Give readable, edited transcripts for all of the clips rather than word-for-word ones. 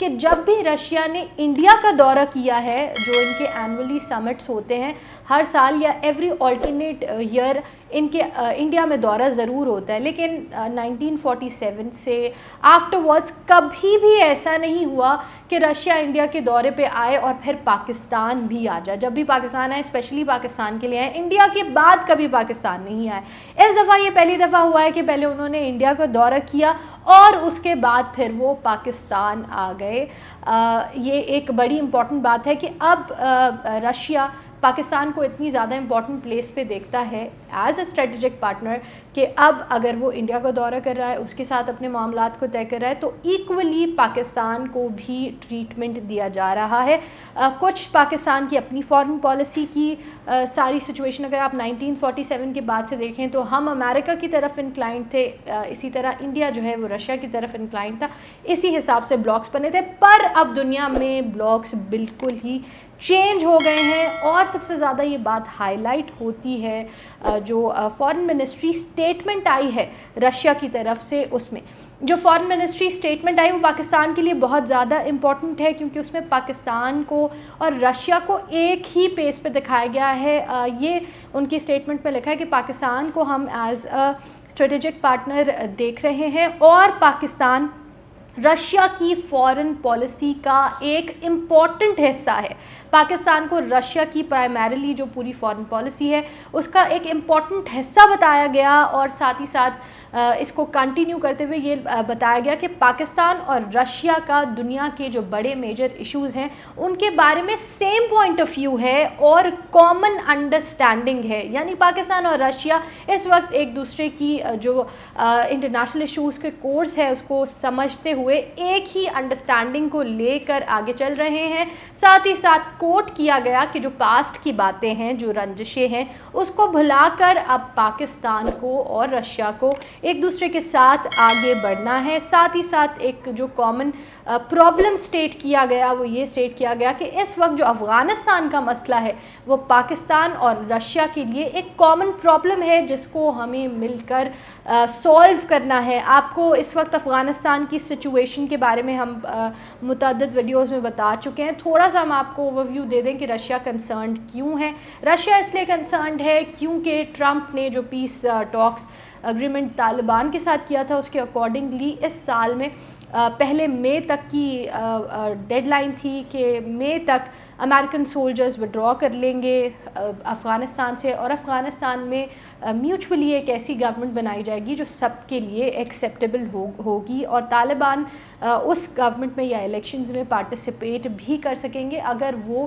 کہ جب بھی رشیا نے انڈیا کا دورہ کیا ہے, جو ان کے اینولی سمٹس ہوتے ہیں ہر سال یا ایوری آلٹرنیٹ ایئر, ان کے انڈیا میں دورہ ضرور ہوتا ہے, لیکن 1947 سے آفٹر ورڈس کبھی بھی ایسا نہیں ہوا کہ رشیا انڈیا کے دورے پہ آئے اور پھر پاکستان بھی آ جائے. جب بھی پاکستان آئے اسپیشلی پاکستان کے لیے آئے, انڈیا کے بعد کبھی پاکستان نہیں آئے. اس دفعہ یہ پہلی دفعہ ہوا ہے کہ پہلے انہوں نے انڈیا کا دورہ کیا اور اس کے بعد پھر وہ پاکستان آ گئے. یہ ایک بڑی امپورٹنٹ بات ہے کہ اب رشیا پاکستان کو اتنی زیادہ امپورٹنٹ پلیس پہ دیکھتا ہے ایز اے اسٹریٹجک پارٹنر کہ اب اگر وہ انڈیا کا دورہ کر رہا ہے, اس کے ساتھ اپنے معاملات کو طے کر رہا ہے, تو ایکولی پاکستان کو بھی ٹریٹمنٹ دیا جا رہا ہے. کچھ پاکستان کی اپنی فارن پالیسی کی ساری سچویشن اگر آپ 1947 کے بعد سے دیکھیں تو ہم امریکہ کی طرف انکلائنڈ تھے, اسی طرح انڈیا جو ہے وہ رشیا کی طرف انکلائنڈ تھا, اسی حساب سے بلاکس بنے تھے. پر اب دنیا میں بلاکس بالکل ہی چینج ہو گئے ہیں, اور سب سے زیادہ یہ بات ہائی لائٹ ہوتی ہے جو فارن منسٹری اسٹیٹمنٹ آئی ہے رشیا کی طرف سے. اس میں جو فارن منسٹری اسٹیٹمنٹ آئی وہ پاکستان کے لیے بہت زیادہ امپورٹنٹ ہے, کیونکہ اس میں پاکستان کو اور رشیا کو ایک ہی پیس پہ دکھایا گیا ہے. یہ ان کی اسٹیٹمنٹ میں لکھا ہے کہ پاکستان کو ہم ایز اے اسٹریٹجک پارٹنر دیکھ رہے ہیں, اور پاکستان رشیا کی فارن پالیسی کا ایک امپورٹنٹ حصہ ہے. پاکستان کو رشیا کی پرائمریلی جو پوری فارن پالیسی ہے اس کا ایک امپورٹنٹ حصہ بتایا گیا, اور ساتھ ہی ساتھ اس کو کنٹینیو کرتے ہوئے یہ بتایا گیا کہ پاکستان اور رشیا کا دنیا کے جو بڑے میجر ایشوز ہیں ان کے بارے میں سیم پوائنٹ آف ویو ہے اور کامن انڈرسٹینڈنگ ہے. یعنی پاکستان اور رشیا اس وقت ایک دوسرے کی جو انٹرنیشنل ایشوز کے کورس ہے اس کو سمجھتے ہوئے ایک ہی انڈرسٹینڈنگ کو لے کر آگے چل رہے ہیں. ساتھ ہی ساتھ کوٹ کیا گیا کہ جو پاسٹ کی باتیں ہیں, جو رنجشیں ہیں, اس کو بھلا کر اب پاکستان کو اور رشیا کو ایک دوسرے کے ساتھ آگے بڑھنا ہے. ساتھ ہی ساتھ ایک جو کامن پرابلم سٹیٹ کیا گیا وہ یہ سٹیٹ کیا گیا کہ اس وقت جو افغانستان کا مسئلہ ہے وہ پاکستان اور رشیا کے لیے ایک کامن پرابلم ہے جس کو ہمیں مل کر سولو کرنا ہے. آپ کو اس وقت افغانستان کی سچویشن کے بارے میں ہم متعدد ویڈیوز میں بتا چکے ہیں. تھوڑا سا ہم آپ کو اوور ویو دے دیں کہ رشیا کنسرنڈ کیوں ہے. رشیا اس لیے کنسرنڈ ہے کیونکہ ٹرمپ نے جو پیس ٹاکس اگریمنٹ طالبان کے ساتھ کیا تھا اس کے اکارڈنگلی اس سال میں پہلے مئی تک کی ڈیڈ لائن تھی کہ مئی تک امریکن سولجرز وڈرا کر لیں گے افغانستان سے, اور افغانستان میں میوچولی ایک ایسی گورنمنٹ بنائی جائے گی جو سب کے لیے ایکسیپٹیبل ہوگی, اور طالبان اس گورنمنٹ میں یا الیکشنز میں پارٹیسپیٹ بھی کر سکیں گے اگر وہ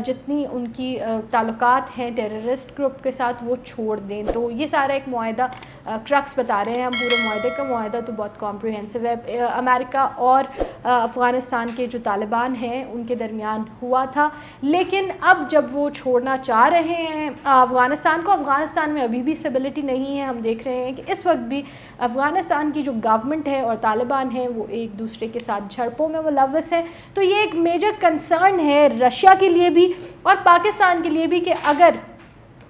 جتنی ان کی تعلقات ہیں ٹیررسٹ گروپ کے ساتھ وہ چھوڑ دیں. تو یہ سارا ایک معاہدہ کرکس بتا رہے ہیں ہم پورے معاہدے کا. معاہدہ تو بہت کمپریہنسو ہے. امریکہ اور افغانستان کے جو طالبان ہیں ان کے درمیان ہوا تھا, لیکن اب جب وہ چھوڑنا چاہ رہے ہیں افغانستان کو, افغانستان میں ابھی بھی اسٹیبلٹی نہیں ہے. ہم دیکھ رہے ہیں کہ اس وقت بھی افغانستان کی جو گورنمنٹ ہے اور طالبان ہیں وہ ایک دوسرے کے ساتھ جھڑپوں میں ملوث ہیں. تو یہ ایک میجر کنسرن ہے رشیا کے لیے بھی اور پاکستان کے لیے بھی کہ اگر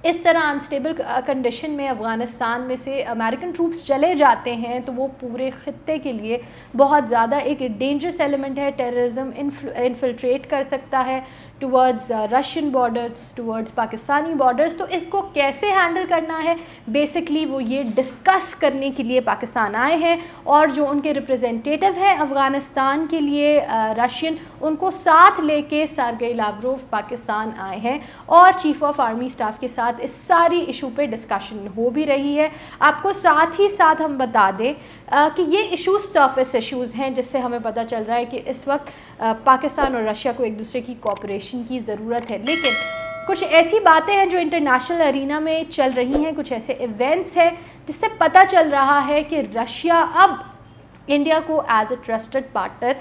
اس طرح انسٹیبل کنڈیشن میں افغانستان میں سے امریکن ٹروپس چلے جاتے ہیں تو وہ پورے خطے کے لیے بہت زیادہ ایک ڈینجرس ایلیمنٹ ہے. ٹیررزم انفلٹریٹ کر سکتا ہے towards Russian borders, towards Pakistani borders. تو اس کو کیسے ہینڈل کرنا ہے بیسکلی وہ یہ ڈسکس کرنے کے لیے پاکستان آئے ہیں, اور جو ان کے ریپرزینٹیٹو ہیں افغانستان کے لیے رشین, ان کو ساتھ لے کے سرگئی لاوروف پاکستان آئے ہیں, اور چیف آف آرمی اسٹاف کے ساتھ اس ساری ایشو پہ ڈسکشن ہو بھی رہی ہے. آپ کو ساتھ ہی ساتھ ہم بتا دیں کہ یہ ایشوز سرفیس ایشوز ہیں جس سے ہمیں پتہ چل رہا ہے کہ اس وقت پاکستان اور رشیا کو ایک دوسرے کی کوآپریشن کی ضرورت ہے. لیکن کچھ ایسی باتیں ہیں جو انٹرنیشنل ارینا میں چل رہی ہیں, کچھ ایسے ایونٹس ہیں جس سے پتہ چل رہا ہے کہ رشیا اب انڈیا کو as a trusted partner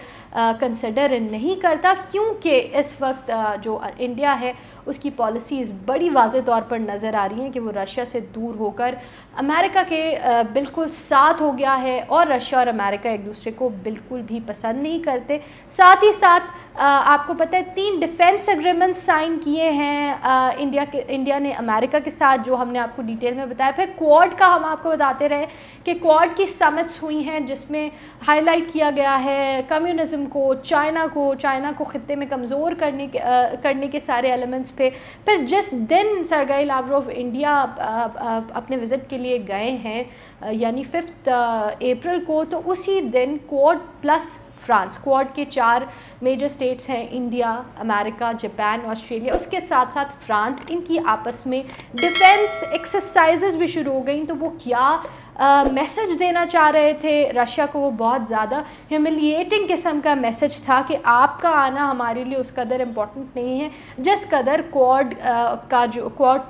consider نہیں کرتا, کیونکہ اس وقت جو انڈیا ہے اس کی پالیسیز بڑی واضح طور پر نظر آ رہی ہیں کہ وہ رشیا سے دور ہو کر امریکہ کے بالکل ساتھ ہو گیا ہے, اور رشیا اور امریکہ ایک دوسرے کو بالکل بھی پسند نہیں کرتے. ساتھ ہی ساتھ آپ کو پتہ ہے 3 ڈیفینس ایگریمنٹس سائن کیے ہیں انڈیا نے امریکہ کے ساتھ، جو ہم نے آپ کو ڈیٹیل میں بتایا. پھر کوڈ کا ہم آپ کو بتاتے رہے کہ کوڈ کی سمٹس ہوئی ہیں جس میں ہائی لائٹ کیا گیا ہے کمیونزم کو، چائنا کو خطے میں کمزور کرنے کے سارے ایلیمنٹس پہ. پھر جس دن سرگئی لاوروف انڈیا اپنے وزٹ کے لیے گئے ہیں یعنی 5 اپریل کو، تو اسی دن کوڈ پلس فرانس، کوڈ کے 4 میجر اسٹیٹس ہیں انڈیا، امریکہ، جاپان، آسٹریلیا، اس کے ساتھ ساتھ فرانس، ان کی آپس میں ڈیفینس ایکسرسائزز بھی شروع ہو گئیں. تو وہ کیا میسج دینا چاہ رہے تھے رشیا کو؟ وہ بہت زیادہ ہیوملیٹنگ قسم کا میسج تھا کہ آپ کا آنا ہمارے لیے اس قدر امپورٹنٹ نہیں ہے جس قدر کوڈ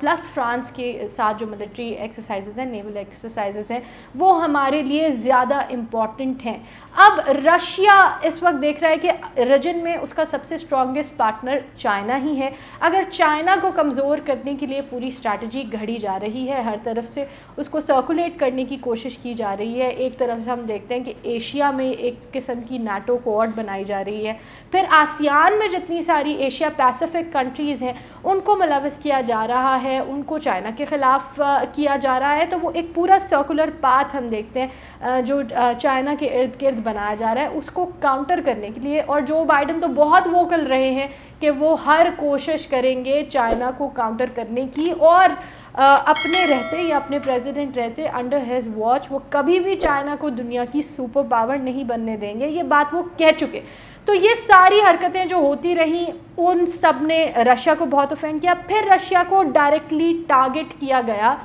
پلس فرانس کے ساتھ جو ملٹری ایکسرسائزز ہیں، نیول ایکسرسائزز ہیں، وہ ہمارے لیے زیادہ امپورٹنٹ ہیں. اب رشیا اس وقت دیکھ رہا ہے کہ ریجن میں اس کا سب سے اسٹرانگسٹ پارٹنر چائنا ہی ہے. اگر چائنا کو کمزور کرنے کے لیے پوری اسٹریٹجی گھڑی جا رہی ہے، ہر طرف سے اس کو سرکولیٹ کرنے کی کوشش کی جا رہی ہے. ایک طرف سے ہم دیکھتے ہیں کہ ایشیا میں ایک قسم کی نیٹو کوڈ بنائی جا رہی ہے. پھر آسیان میں جتنی ساری ایشیا پیسیفک کنٹریز ہیں ان کو ملوث کیا جا رہا ہے، ان کو چائنا کے خلاف کیا جا رہا ہے. تو وہ ایک پورا سرکولر پاتھ ہم دیکھتے ہیں جو چائنا کے ارد گرد بنایا جا رہا ہے اس کو کاؤنٹر کرنے کے لیے. اور جو بائیڈن تو بہت ووکل رہے ہیں کہ وہ ہر کوشش کریں گے چائنا کو کاؤنٹر کرنے کی، اور اپنے رہتے یا اپنے پریزیڈنٹ رہتے انڈر ہیز واچ وہ کبھی بھی چائنا کو دنیا کی سپر پاور نہیں بننے دیں گے. یہ بات وہ کہہ چکے. تو یہ ساری حرکتیں جو ہوتی رہیں ان سب نے رشیا کو بہت افینڈ کیا. پھر رشیا کو ڈائریکٹلی ٹارگٹ کیا گیا.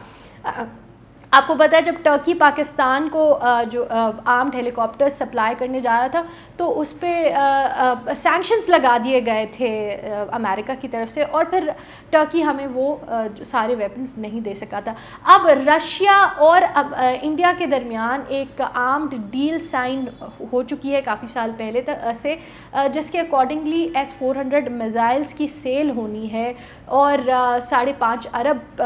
آپ کو پتہ ہے جب ٹرکی پاکستان کو جو آرمڈ ہیلی کاپٹر سپلائی کرنے جا رہا تھا تو اس پہ سینکشنز لگا دیے گئے تھے امریکہ کی طرف سے، اور پھر ٹرکی ہمیں وہ سارے ویپنز نہیں دے سکا تھا. اب رشیا اور انڈیا کے درمیان ایک آرمڈ ڈیل سائن ہو چکی ہے کافی سال پہلے سے، جس کے اکارڈنگلی S-400 میزائلز کی سیل ہونی ہے، اور $5.5 ارب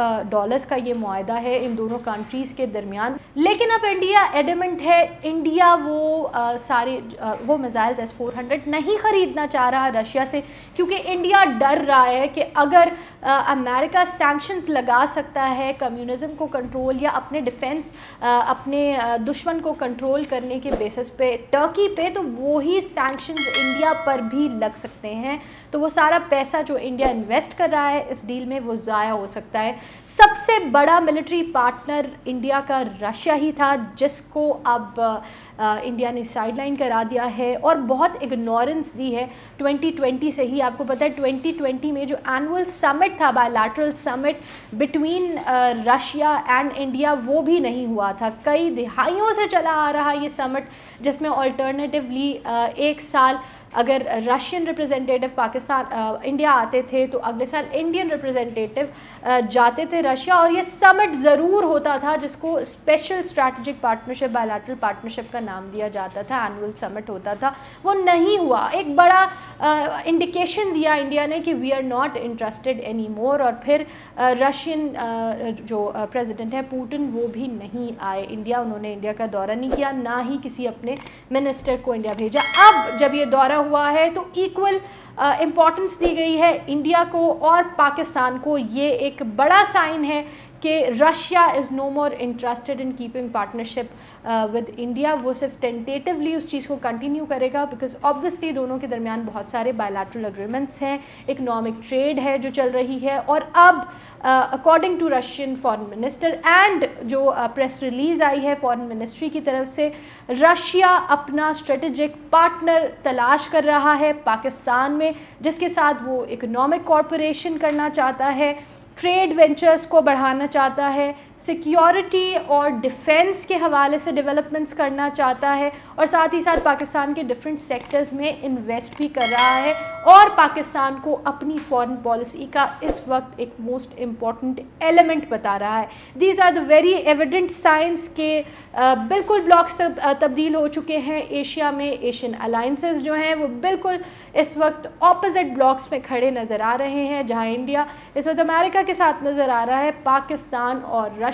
کا یہ معاہدہ ہے ان دونوں کنٹریز کے درمیان. لیکن اب انڈیا ایڈمنٹ ہے، انڈیا وہ میزائلز S-400 نہیں خریدنا چاہ رہا رشیا سے، کیونکہ انڈیا ڈر رہا ہے کہ اگر امریکہ سینکشنز لگا سکتا ہے کمیونزم کو کنٹرول یا اپنے ڈیفینس اپنے دشمن کو کنٹرول کرنے کے بیسس پہ ٹرکی پہ، تو وہی سینکشنز انڈیا پر بھی لگ سکتے ہیں. تو وہ سارا پیسہ جو انڈیا انویسٹ کر رہا ہے اس ڈیل میں وہ ضائع ہو سکتا ہے. سب سے بڑا ملٹری پارٹنر انڈیا کا رشیا ہی تھا، جس کو اب انڈیا نے سائڈ لائن کرا دیا ہے اور بہت اگنورنس دی ہے 2020 سے ہی. آپ کو پتہ ہے 2020 میں جو اینول سمٹ تھا، by lateral summit between Russia and India, وہ بھی نہیں ہوا تھا. کئی دہائیوں سے چلا آ رہا یہ سمٹ، جس میں آلٹرنیٹیولی ایک سال اگر رشین ریپرزینٹیٹیو انڈیا آتے تھے تو اگلے سال انڈین ریپرزینٹیٹیو جاتے تھے رشیا، اور یہ سمٹ ضرور ہوتا تھا جس کو special strategic partnership, by lateral partnership کا نام دیا جاتا تھا. اینول سمٹ ہوتا تھا، وہ نہیں ہوا. ایک بڑا انڈیکیشن دیا انڈیا نے کہ we are not interested any more. اور پھر رشین جو پریزیڈنٹ ہے پوٹن، وہ بھی نہیں آئے انڈیا. انہوں نے انڈیا کا دورہ نہیں کیا، نہ ہی کسی اپنے منسٹر کو انڈیا بھیجا. اب جب یہ دورہ ہوا ہے تو ایکول امپورٹنس دی گئی ہے انڈیا کو اور پاکستان کو. یہ ایک بڑا سائن ہے کہ Russia is no more interested in keeping partnership with India. وہ صرف ٹینٹیٹیولی اس چیز کو کنٹینیو کرے گا، بیکاز آبویسلی دونوں کے درمیان بہت سارے بائی لیٹرل اگریمنٹس ہیں، اکنامک ٹریڈ ہے جو چل رہی ہے. اور اب according to Russian foreign minister and جو پریس ریلیز آئی ہے فارن منسٹری کی طرف سے، رشیا اپنا اسٹریٹجک پارٹنر تلاش کر رہا ہے پاکستان میں، جس کے ساتھ وہ اکنامک کوآپریشن کرنا چاہتا ہے، ٹریڈ وینچرز کو بڑھانا چاہتا ہے، سیکیورٹی اور ڈیفینس کے حوالے سے ڈیولپمنٹس کرنا چاہتا ہے، اور ساتھ ہی ساتھ پاکستان کے ڈفرینٹ سیکٹرز میں انویسٹ بھی کر رہا ہے، اور پاکستان کو اپنی فارن پالیسی کا اس وقت ایک موسٹ امپورٹنٹ ایلیمنٹ بتا رہا ہے. These are the very evident signs کہ بالکل بلاکس تبدیل ہو چکے ہیں ایشیا میں. ایشین الائنسز جو ہیں وہ بالکل اس وقت اپوزٹ بلاکس میں کھڑے نظر آ رہے ہیں. جہاں انڈیا اس وقت امریکہ کے ساتھ نظر آ رہا ہے، پاکستان اور